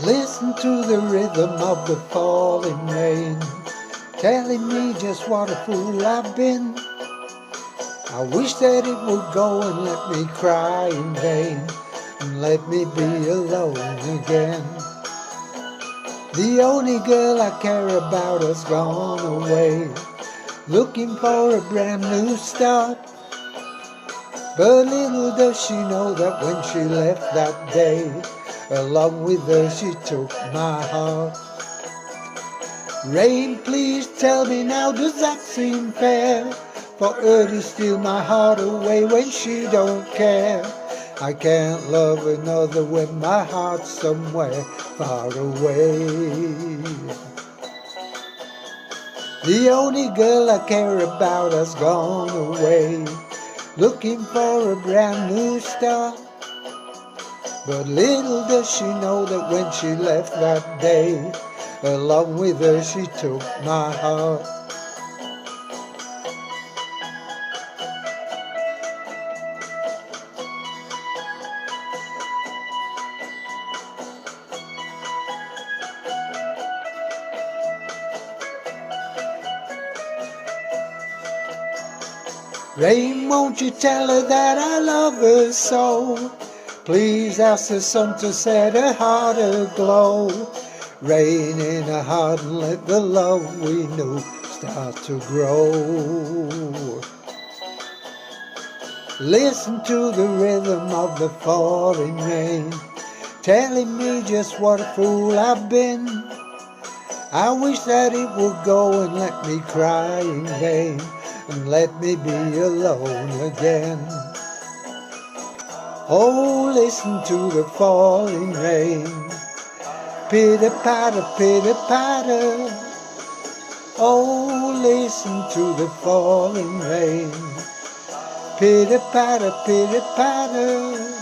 Listen to the rhythm of the falling rain, telling me just what a fool I've been. I wish that it would go and let me cry in vain, and let me be alone again. The only girl I care about has gone away, looking for a brand new start. But little does she know that when she left that day, along with her she took my heart. Rain, please tell me now, does that seem fair? For her to steal my heart away when she don't care. I can't love another when my heart's somewhere far away. The only girl I care about has gone away, looking for a brand new start. But little does she know that when she left that day, along with her she took my heart. Rain, won't you tell her that I love her so? Please ask the sun to set her heart aglow. Rain in her heart and let the love we knew start to grow. Listen to the rhythm of the falling rain, telling me just what a fool I've been. I wish that it would go and let me cry in vain, and let me be alone again. Oh, listen to the falling rain, pitter-patter, pitter-patter. Oh, listen to the falling rain, pitter-patter, pitter-patter.